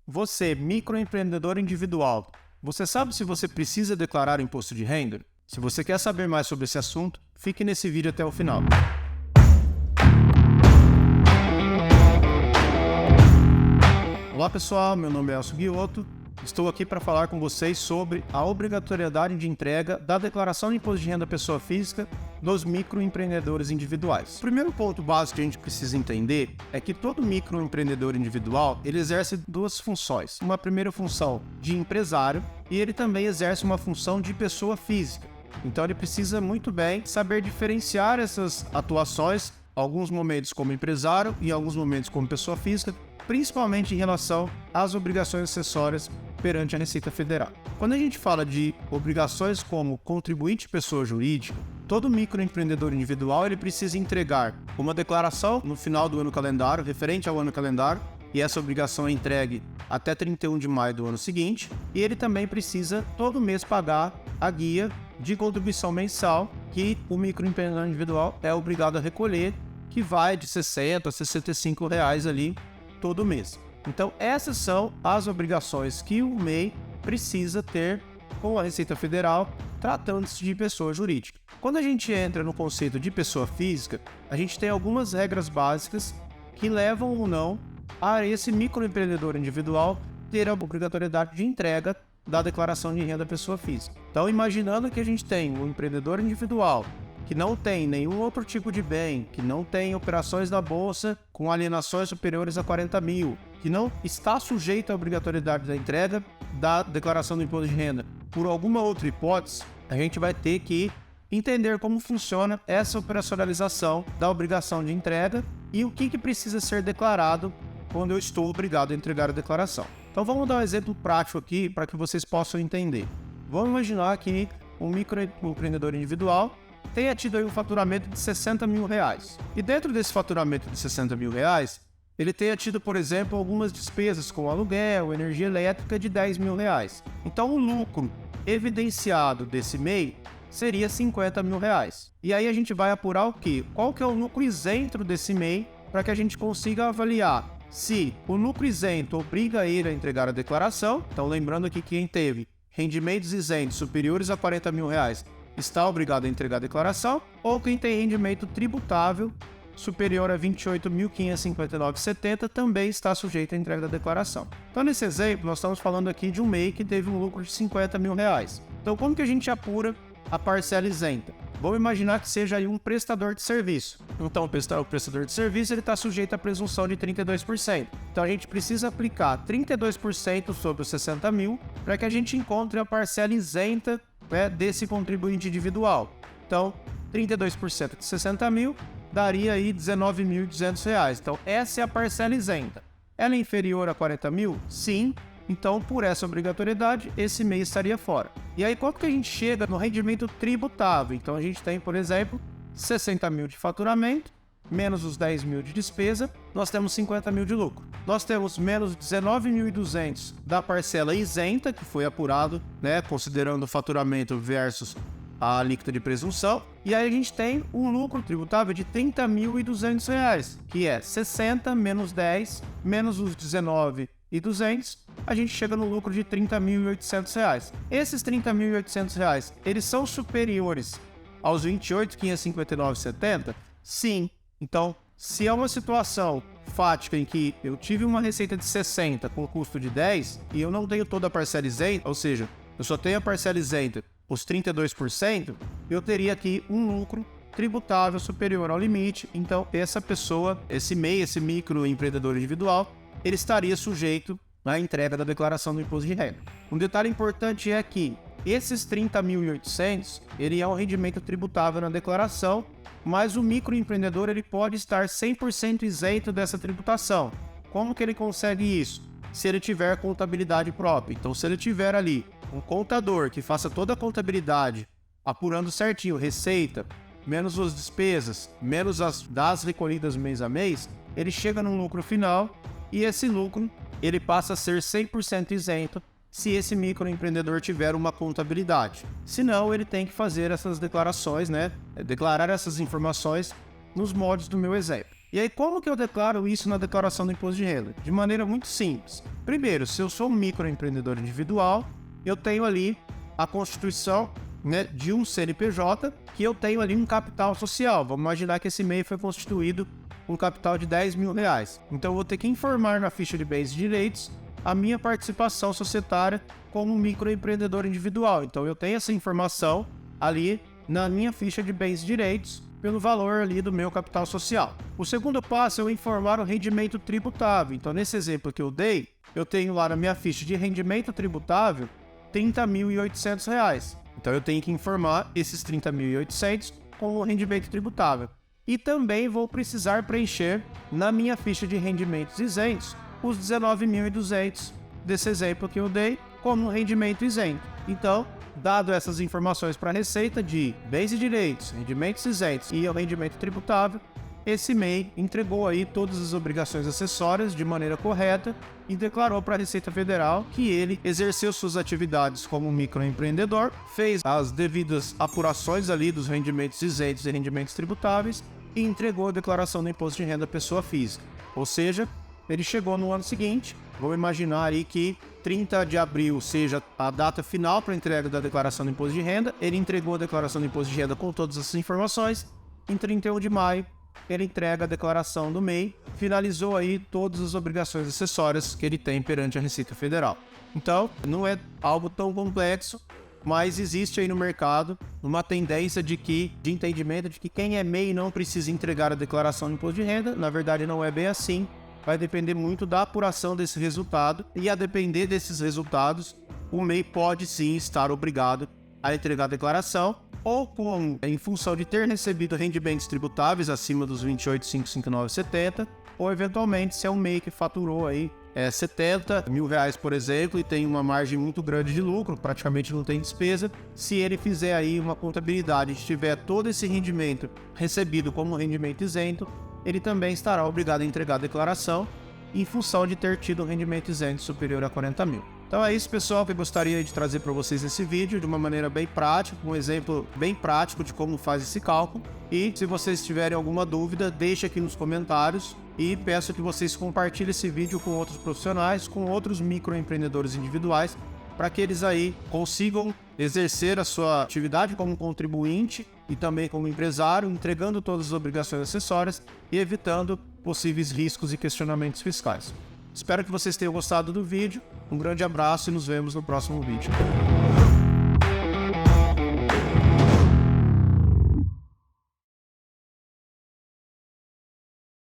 Você, microempreendedor individual, você sabe se você precisa declarar o imposto de renda? Se você quer saber mais sobre esse assunto, fique nesse vídeo até o final. Olá pessoal, meu nome é Elcio Guiotto. Estou aqui para falar com vocês sobre a obrigatoriedade de entrega da declaração de imposto de renda pessoa física dos microempreendedores individuais. O primeiro ponto básico que a gente precisa entender é que todo microempreendedor individual ele exerce duas funções. Uma primeira função de empresário e ele também exerce uma função de pessoa física. Então ele precisa muito bem saber diferenciar essas atuações, alguns momentos como empresário e alguns momentos como pessoa física, principalmente em relação às obrigações acessórias perante a Receita Federal. Quando a gente fala de obrigações como contribuinte pessoa jurídica, todo microempreendedor individual ele precisa entregar uma declaração no final do ano calendário, referente ao ano calendário, e essa obrigação é entregue até 31 de maio do ano seguinte, e ele também precisa todo mês pagar a guia de contribuição mensal que o microempreendedor individual é obrigado a recolher, que vai de R$ 60 a R$ 65 ali todo mês. Então essas são as obrigações que o MEI precisa ter com a Receita Federal, tratando-se de pessoa jurídica. Quando a gente entra no conceito de pessoa física, a gente tem algumas regras básicas que levam ou não a esse microempreendedor individual ter a obrigatoriedade de entrega da declaração de renda pessoa física. Então, imaginando que a gente tem um empreendedor individual que não tem nenhum outro tipo de bem, que não tem operações na bolsa com alienações superiores a 40 mil, que não está sujeito à obrigatoriedade da entrega da declaração do imposto de renda por alguma outra hipótese, a gente vai ter que entender como funciona essa operacionalização da obrigação de entrega e o que precisa ser declarado quando eu estou obrigado a entregar a declaração. Então vamos dar um exemplo prático aqui para que vocês possam entender. Vamos imaginar que um microempreendedor individual tenha tido aí um faturamento de 60 mil reais. E dentro desse faturamento de 60 mil reais, ele tenha tido, por exemplo, algumas despesas com aluguel, energia elétrica de 10 mil reais. Então o lucro evidenciado desse MEI seria 50 mil reais. E aí a gente vai apurar o quê? Qual que é o lucro isento desse MEI para que a gente consiga avaliar se o lucro isento obriga ele a entregar a declaração. Então lembrando aqui que quem teve rendimentos isentos superiores a 40 mil reais está obrigado a entregar a declaração, ou quem tem rendimento tributável superior a R$ 28.559,70 também está sujeito à entrega da declaração. Então, nesse exemplo, nós estamos falando aqui de um MEI que teve um lucro de 50 mil reais. Então, como que a gente apura a parcela isenta? Vamos imaginar que seja aí um prestador de serviço. Então, o prestador de serviço ele está sujeito à presunção de 32%. Então, a gente precisa aplicar 32% sobre os 60 mil para que a gente encontre a parcela isenta desse contribuinte individual. Então, 32% de 60 mil daria aí R$ 19.200. Então, essa é a parcela isenta. Ela é inferior a 40 mil? Sim. Então, por essa obrigatoriedade, esse MEI estaria fora. E aí, quanto que a gente chega no rendimento tributável? Então, a gente tem, por exemplo, 60 mil de faturamento, menos os 10 mil de despesa, nós temos 50 mil de lucro. Nós temos menos 19.200 da parcela isenta, que foi apurado, considerando o faturamento versus a alíquota de presunção. E aí a gente tem um lucro tributável de R$ 30.200, que é 60 menos 10, menos os 19.200, a gente chega no lucro de R$ 30.800. Esses R$ 30.800, eles são superiores aos R$ 28.559,70? Sim. Então, se é uma situação fática em que eu tive uma receita de 60 com custo de 10 e eu não tenho toda a parcela isenta, ou seja, eu só tenho a parcela isenta, os 32%, eu teria aqui um lucro tributável superior ao limite. Então, essa pessoa, esse MEI, esse microempreendedor individual, ele estaria sujeito à entrega da declaração do imposto de renda. Um detalhe importante é que esses 30.800, ele é um rendimento tributável na declaração, mas o microempreendedor ele pode estar 100% isento dessa tributação. Como que ele consegue isso? Se ele tiver contabilidade própria. Então, se ele tiver ali um contador que faça toda a contabilidade, apurando certinho receita, menos as despesas, menos as das recolhidas mês a mês, ele chega num lucro final e esse lucro ele passa a ser 100% isento se esse microempreendedor tiver uma contabilidade. Senão, ele tem que fazer essas declarações, declarar essas informações nos moldes do meu exemplo. E aí, como que eu declaro isso na declaração do imposto de renda? De maneira muito simples. Primeiro, se eu sou um microempreendedor individual, eu tenho ali a constituição, né, de um CNPJ, que eu tenho ali um capital social. Vamos imaginar que esse MEI foi constituído com um capital de R$10 mil. Então eu vou ter que informar na ficha de bens e direitos a minha participação societária como um microempreendedor individual. Então eu tenho essa informação ali na minha ficha de bens e direitos pelo valor ali do meu capital social. O segundo passo é eu informar o rendimento tributável. Então nesse exemplo que eu dei, eu tenho lá na minha ficha de rendimento tributável R$30.800. Então eu tenho que informar esses R$30.800 como rendimento tributável. E também vou precisar preencher na minha ficha de rendimentos isentos os R$19.200 desse exemplo que eu dei como rendimento isento. Então, dado essas informações para a Receita de bens e direitos, rendimentos isentos e o rendimento tributável, esse MEI entregou aí todas as obrigações acessórias de maneira correta e declarou para a Receita Federal que ele exerceu suas atividades como microempreendedor, fez as devidas apurações ali dos rendimentos isentos e rendimentos tributáveis e entregou a declaração do imposto de renda à pessoa física. Ou seja, ele chegou no ano seguinte, vou imaginar aí que 30 de abril seja a data final para a entrega da declaração do imposto de renda, ele entregou a declaração do imposto de renda com todas essas informações, em 31 de maio ele entrega a declaração do MEI, finalizou aí todas as obrigações acessórias que ele tem perante a Receita Federal. Então, não é algo tão complexo, mas existe aí no mercado uma tendência de entendimento de que quem é MEI não precisa entregar a declaração do imposto de renda. Na verdade, não é bem assim. Vai depender muito da apuração desse resultado e, a depender desses resultados, o MEI pode sim estar obrigado a entregar a declaração, ou em função de ter recebido rendimentos tributáveis acima dos 28.559,70, ou eventualmente se é um MEI que faturou aí R$70 mil, por exemplo, e tem uma margem muito grande de lucro, praticamente não tem despesa. Se ele fizer aí uma contabilidade e tiver todo esse rendimento recebido como rendimento isento, ele também estará obrigado a entregar a declaração em função de ter tido um rendimento isento superior a 40 mil. Então é isso, pessoal, que eu gostaria de trazer para vocês nesse vídeo de uma maneira bem prática, um exemplo bem prático de como faz esse cálculo. E se vocês tiverem alguma dúvida, deixe aqui nos comentários e peço que vocês compartilhem esse vídeo com outros profissionais, com outros microempreendedores individuais, para que eles aí consigam exercer a sua atividade como contribuinte e também como empresário, entregando todas as obrigações acessórias e evitando possíveis riscos e questionamentos fiscais. Espero que vocês tenham gostado do vídeo. Um grande abraço e nos vemos no próximo vídeo.